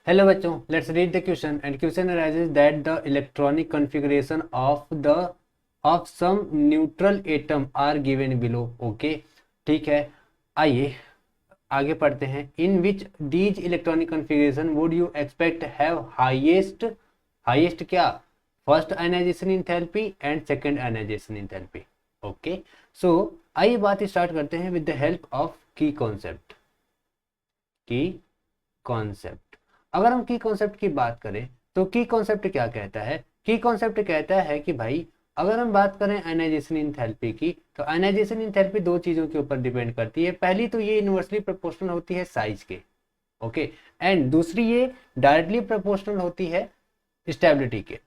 Hello बच्चों, let's read the question and question arises that the electronic configuration of some neutral atom are given below. Okay, ठीक है। आइए आगे पढ़ते हैं। In which these electronic configuration would you expect have highest highest क्या, first ionization enthalpy and second ionization enthalpy. Okay, so आइए बात start करते हैं with the help of key concept. अगर हम की कॉन्सेप्ट की बात करें तो की कॉन्सेप्ट क्या कहता है? की कॉन्सेप्ट कहता है कि भाई अगर हम बात करें आयनाइजेशन इंथैल्पी की, तो आयनाइजेशन इंथैल्पी दो चीजों के ऊपर डिपेंड करती है। पहली तो ये इनवर्सली प्रोपोर्शनल होती है साइज के, ओके, एंड दूसरी ये डायरेक्टली प्रोपोर्शनल होती है स्टेबिलिटी के।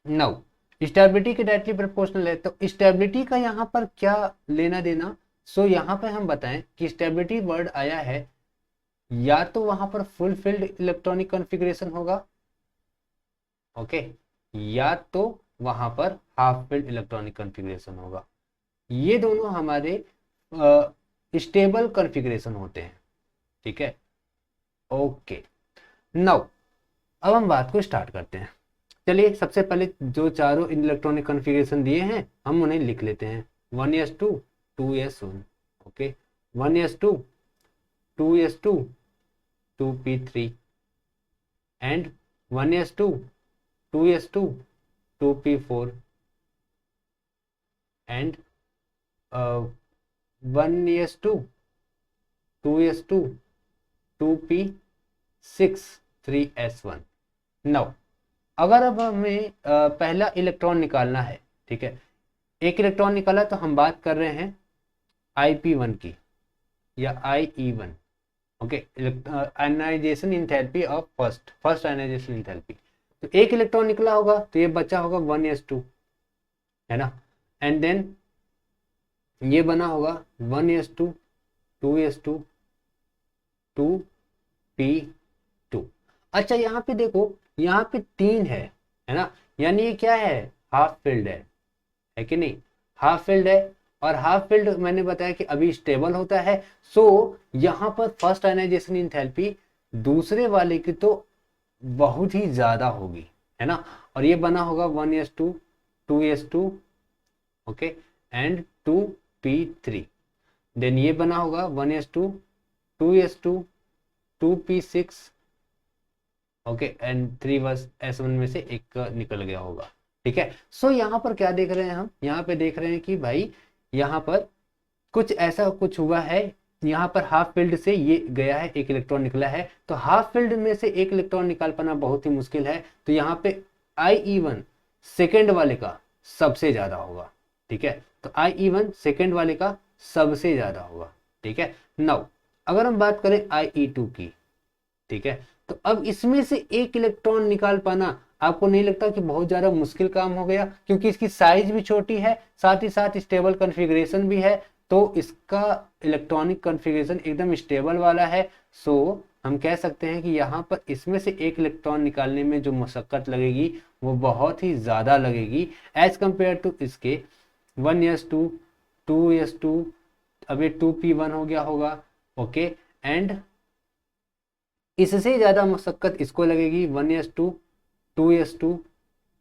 नाउ स्टेबिलिटी के डायरेक्टली प्रोपोर्शनल है, तो स्टेबिलिटी का यहाँ पर क्या लेना देना? सो यहाँ पे हम बताएं कि स्टेबिलिटी वर्ड आया है, या तो वहां पर फुलफिल्ड इलेक्ट्रॉनिक कॉन्फ़िगरेशन होगा, ओके, या तो वहां पर हाफ फिल्ड इलेक्ट्रॉनिक कॉन्फ़िगरेशन होगा। ये दोनों हमारे स्टेबल कॉन्फ़िगरेशन होते हैं, ठीक है। ओके, नाउ अब हम बात को स्टार्ट करते हैं। चलिए सबसे पहले जो चारों इलेक्ट्रॉनिक कॉन्फ़िगरेशन दिए हैं हम उन्हें लिख लेते हैं। 1s2 2s1, okay, 1s2 2s2 2p3 and 1s2 2s2 2p4 and 1s2 2s2 2p6 3s1। Now अगर अब हमें पहला इलेक्ट्रॉन निकालना है, ठीक है, एक इलेक्ट्रॉन निकाला तो हम बात कर रहे हैं IP1 की या IE1, okay, ionisation enthalpy of first ionization enthalpy. तो एक इलेक्ट्रॉन निकला होगा तो ये बचा होगा 1s2, है ना, एंड देन ये बना होगा 1s2 2s2 2p2। अच्छा यहाँ पे देखो, यहाँ पे 3 है ना, यानी ये क्या है, हाफ फिल्ड है कि नहीं, हाफ फिल्ड है। और हाफ फिल्ड मैंने बताया कि अभी स्टेबल होता है। सो यहाँ पर फर्स्ट आयनाइजेशन इंथैल्पी दूसरे वाले की तो बहुत ही ज्यादा होगी, है ना, और ये बना होगा 1s2 2s2, okay, and 2p3। Then ये बना होगा 1s2 2s2 2p6, okay, and 3s1 में से एक निकल गया होगा, ठीक है। सो यहाँ पर क्या देख रहे हैं हम? यहाँ पे देख रहे हैं कि भाई यहाँ पर कुछ ऐसा कुछ हुआ है, यहाँ पर हाफ फील्ड से ये गया है, एक इलेक्ट्रॉन निकला है, तो हाफ फील्ड में से एक इलेक्ट्रॉन निकाल पाना बहुत ही मुश्किल है। तो यहाँ पे IE1 सेकेंड वाले का सबसे ज्यादा होगा, ठीक है, तो IE1 सेकेंड वाले का सबसे ज्यादा होगा, ठीक है। नाउ अगर हम बात करें IE2 की, ठीक है, तो अब इसमें से एक इलेक्ट्रॉन निकाल पाना आपको नहीं लगता कि बहुत ज्यादा मुश्किल काम हो गया? क्योंकि इसकी साइज भी छोटी है, साथ ही साथ स्टेबल कॉन्फ़िगरेशन भी है, तो इसका इलेक्ट्रॉनिक कॉन्फ़िगरेशन एकदम स्टेबल वाला है। सो हम कह सकते हैं कि यहाँ पर इसमें से एक इलेक्ट्रॉन निकालने में जो मशक्कत लगेगी वो बहुत ही ज्यादा लगेगी एज कंपेयर टू इसके 1s2 2s2, अब ये 2p1 हो गया होगा, ओके, एंड इससे ज्यादा मशक्कत इसको लगेगी 1s2 2s2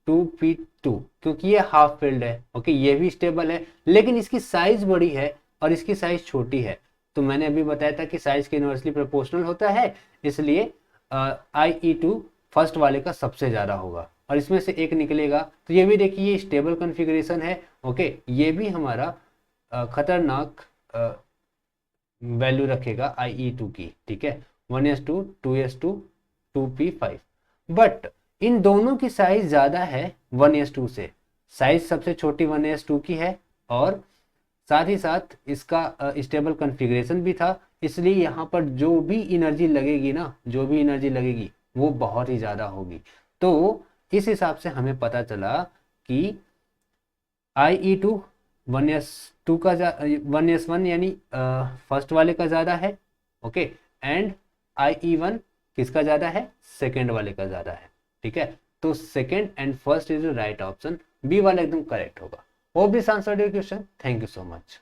2p2, क्योंकि ये हाफ फील्ड है, ओके, ये भी स्टेबल है, लेकिन इसकी साइज बड़ी है और इसकी साइज छोटी है। तो मैंने अभी बताया था कि साइज के इनवर्सली प्रोपोर्शनल होता है, इसलिए IE2 फर्स्ट वाले का सबसे ज्यादा होगा और इसमें से एक निकलेगा। तो ये भी देखिए, ये स्टेबल कॉन्फ़िगरेशन है, ओके, ये भी हमारा खतरनाक वैल्यू रखेगा IE2 की, ठीक है, 1s2 2s2 2p5। But in दोनों की साइज ज्यादा है 1s2 से, साइज सबसे छोटी 1s2 की है, और साथ ही साथ इसका स्टेबल कॉन्फ़िगरेशन भी था, इसलिए यहाँ पर जो भी एनर्जी लगेगी ना, जो भी एनर्जी लगेगी वो बहुत ही ज्यादा होगी। तो इस हिसाब से हमें पता चला कि IE2 1s2 का 1s1 यानी फर्स्ट वाले का ज्यादा है, ओके, एंड IE1 किसका ज्यादा है, सेकेंड वाले का ज्यादा है, ठीक है। तो second and first is the right option, B वाला एकदम करेक्ट होगा। Hope this answered your question, thank you so much.